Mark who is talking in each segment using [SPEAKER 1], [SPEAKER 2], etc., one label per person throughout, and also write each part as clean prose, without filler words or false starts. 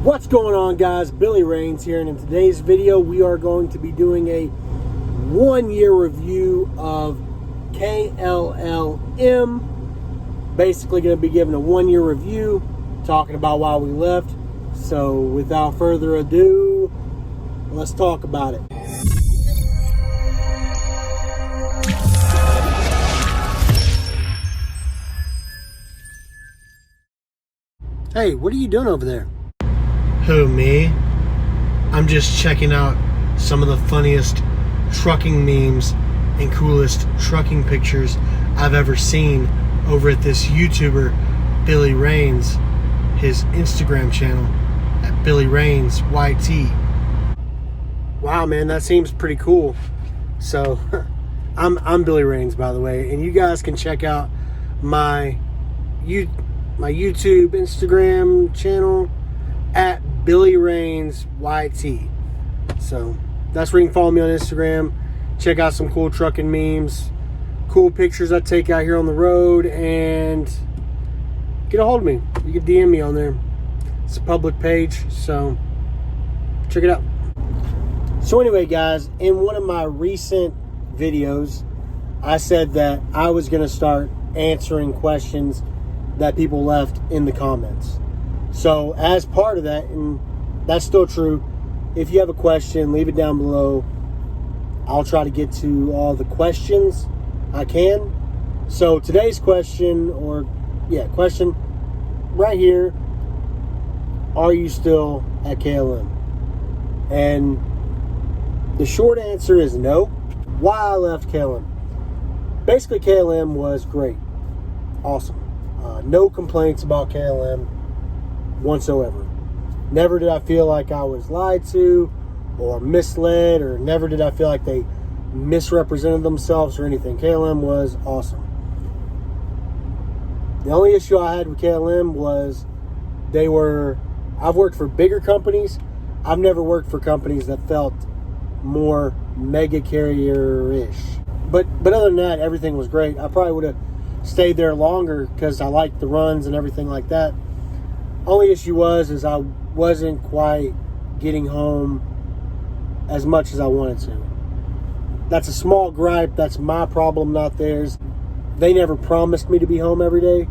[SPEAKER 1] What's going on, guys? Billy Rains here, and in today's video we are going to be doing a 1-year review of KLLM. Basically going to be giving a 1-year review, talking about why we left. So without further ado, let's talk about it. Hey, what are you doing over there?
[SPEAKER 2] Who, me? I'm just checking out some of the funniest trucking memes and coolest trucking pictures I've ever seen over at this YouTuber, Billy Rains, his Instagram channel at Billy Rains YT.
[SPEAKER 1] Wow, man, that seems pretty cool. So, I'm Billy Rains, by the way, and you guys can check out my YouTube, Instagram channel at Billy Rains YT. So that's where you can follow me on Instagram. Check out some cool trucking memes, cool pictures I take out here on the road, and get a hold of me. You can DM me on there. It's a public page, so check it out. So anyway, guys, in one of my recent videos, I said that I was going to start answering questions that people left in the comments. So as part of that, and that's still true, if you have a question, leave it down below. I'll try to get to all the questions I can. So today's question right here: are you still at KLM? And the short answer is no. Why I left KLM? Basically, KLM was great, awesome. No complaints about KLM whatsoever. Never did I feel like I was lied to or misled, or never did I feel like they misrepresented themselves or anything. KLM was awesome. The only issue I had with KLM was I've worked for bigger companies. I've never worked for companies that felt more mega carrier-ish. But other than that, everything was great. I probably would have stayed there longer because I liked the runs and everything like that. Only issue is I wasn't quite getting home as much as I wanted to. That's a small gripe. That's my problem, not theirs. They never promised me to be home every day,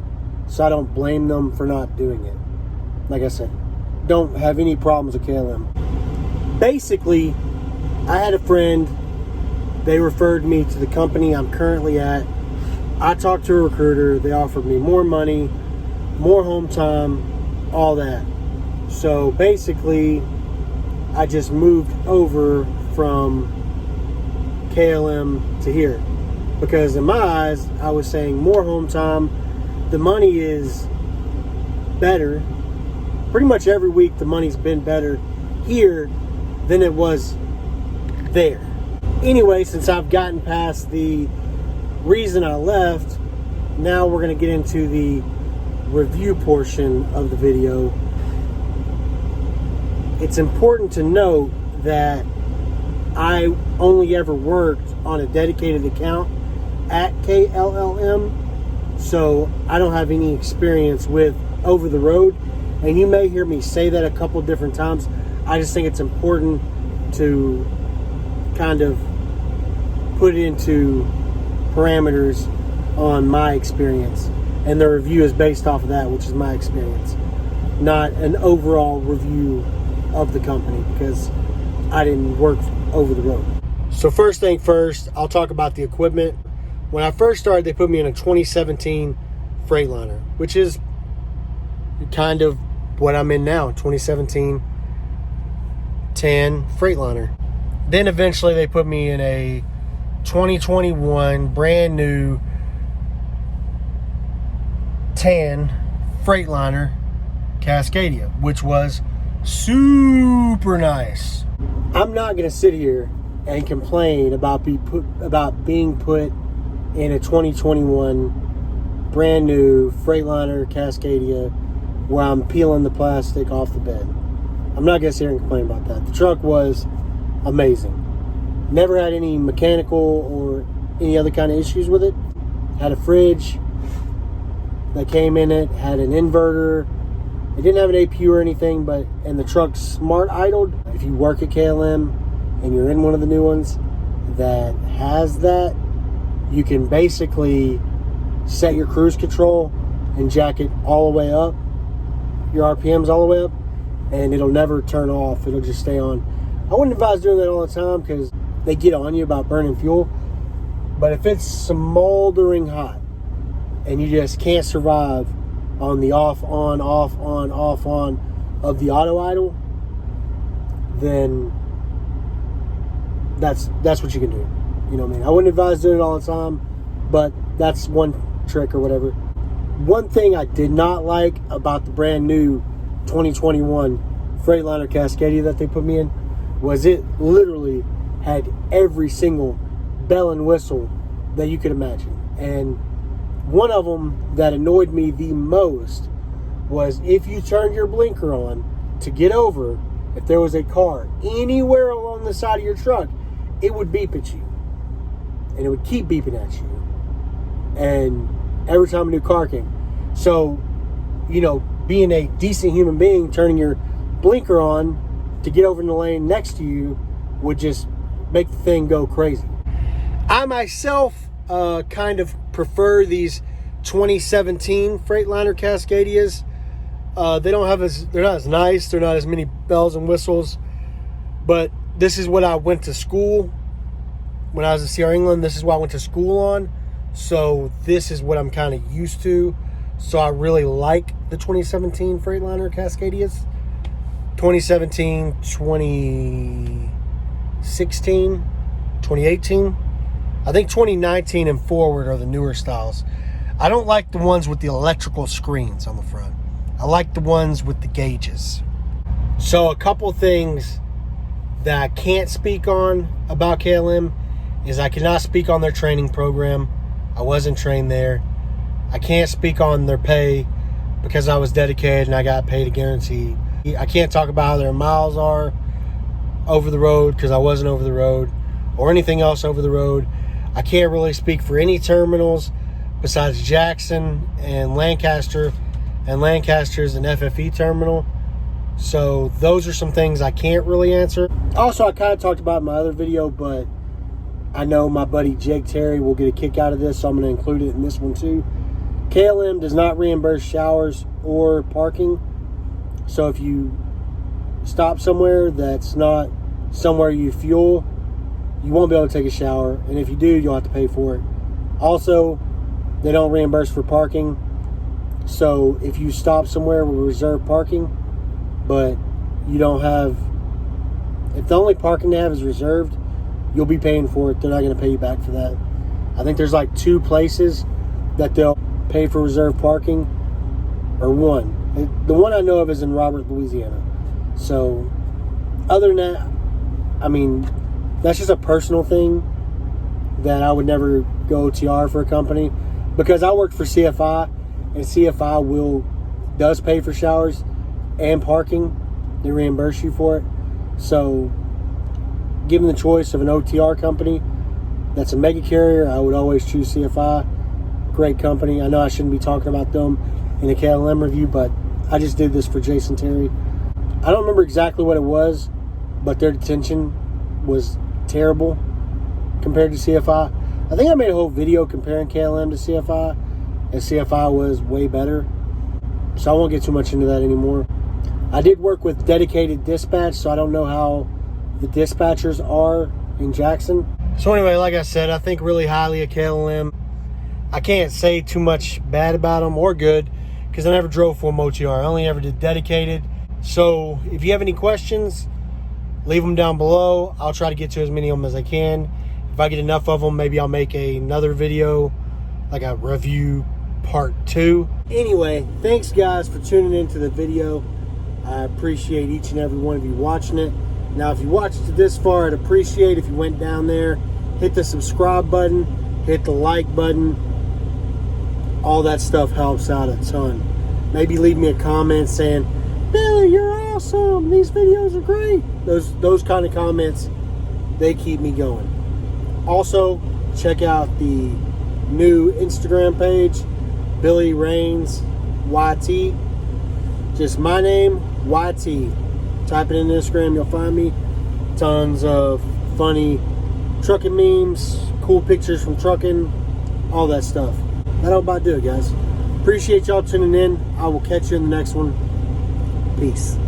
[SPEAKER 1] so I don't blame them for not doing it. Like I said, don't have any problems with KLM. Basically, I had a friend. They referred me to the company I'm currently at. I talked to a recruiter. They offered me more money, more home time, all that. So basically, I just moved over from KLM to here, because in my eyes, I was saying more home time. The money is better. Pretty much every week, the money's been better here than it was there. Anyway, since I've gotten past the reason I left, now we're going to get into the review portion of the video. It's important to note that I only ever worked on a dedicated account at KLLM, so I don't have any experience with over the road, and you may hear me say that a couple different times. I just think it's important to kind of put it into parameters on my experience, and the review is based off of that, which is my experience, not an overall review of the company, because I didn't work over the road. So first thing first, I'll talk about the equipment. When I first started, they put me in a 2017 Freightliner, which is kind of what I'm in now, 2017 tan Freightliner. Then eventually they put me in a 2021 brand new tan Freightliner Cascadia, which was super nice. I'm not going to sit here and complain about being put in a 2021 brand new Freightliner Cascadia where I'm peeling the plastic off the bed. I'm not going to sit here and complain about that. The truck was amazing. Never had any mechanical or any other kind of issues with it. Had a fridge that came in it, had an inverter, It didn't have an APU or anything, and the truck's smart idled. If you work at KLM and you're in one of the new ones that has that, you can basically set your cruise control and jack it all the way up, your RPMs all the way up, and it'll never turn off. It'll just stay on. I wouldn't advise doing that all the time because they get on you about burning fuel. But if it's smoldering hot and you just can't survive on the off, on, off, on, off, on of the auto idle, then that's what you can do. You know what I mean? I wouldn't advise doing it all the time, but that's one trick or whatever. One thing I did not like about the brand new 2021 Freightliner Cascadia that they put me in was it literally had every single bell and whistle that you could imagine. And one of them that annoyed me the most was if you turned your blinker on to get over, if there was a car anywhere along the side of your truck, it would beep at you. And it would keep beeping at you. And every time a new car came. So, being a decent human being, turning your blinker on to get over in the lane next to you would just make the thing go crazy. I myself kind of prefer these 2017 Freightliner Cascadias. They're not as nice. They're not as many bells and whistles. But this is what I went to school when I was at CR England. This is what I went to school on. So this is what I'm kind of used to. So I really like the 2017 Freightliner Cascadias. 2017, 2016, 2018. I think 2019 and forward are the newer styles. I don't like the ones with the electrical screens on the front. I like the ones with the gauges. So a couple things that I can't speak on about KLM is I cannot speak on their training program. I wasn't trained there. I can't speak on their pay because I was dedicated and I got paid a guarantee. I can't talk about how their miles are over the road because I wasn't over the road, or anything else over the road. I can't really speak for any terminals besides Jackson and Lancaster, and Lancaster's an FFE terminal. So those are some things I can't really answer. Also, I kind of talked about in my other video, but I know my buddy Jake Terry will get a kick out of this, so I'm going to include it in this one too. KLM does not reimburse showers or parking. So if you stop somewhere that's not somewhere you fuel, you won't be able to take a shower. And if you do, you'll have to pay for it. Also, they don't reimburse for parking. So if you stop somewhere with reserved parking, but you don't have, if the only parking they have is reserved, you'll be paying for it. They're not going to pay you back for that. I think there's like 2 places that they'll pay for reserved parking, or one. The one I know of is in Robert, Louisiana. So other than that, I mean, that's just a personal thing that I would never go OTR for a company, because I worked for CFI, and CFI does pay for showers and parking. They reimburse you for it. So given the choice of an OTR company that's a mega carrier, I would always choose CFI. Great company. I know I shouldn't be talking about them in a KLM review, but I just did this for Jason Terry. I don't remember exactly what it was, but their detention was terrible compared to CFI. I think I made a whole video comparing KLM to CFI, and CFI was way better. So I won't get too much into that anymore. I did work with dedicated dispatch, so I don't know how the dispatchers are in Jackson. So anyway, like I said, I think really highly of KLM. I can't say too much bad about them or good because I never drove for them OTR. I only ever did dedicated. So if you have any questions, leave them down below. I'll try to get to as many of them as I can. If I get enough of them, maybe I'll make another video, like a review part 2. Anyway, thanks guys for tuning into the video. I appreciate each and every one of you watching it. Now, if you watched it this far, I'd appreciate if you went down there, hit the subscribe button, hit the like button. All that stuff helps out a ton. Maybe leave me a comment saying, Billy, you're awesome. These videos are great. Those kind of comments, they keep me going. Also, check out the new Instagram page, Billy Rains YT. Just my name, YT. Type it in Instagram, you'll find me. Tons of funny trucking memes, cool pictures from trucking, all that stuff. That'll about do it, guys. Appreciate y'all tuning in. I will catch you in the next one. Peace.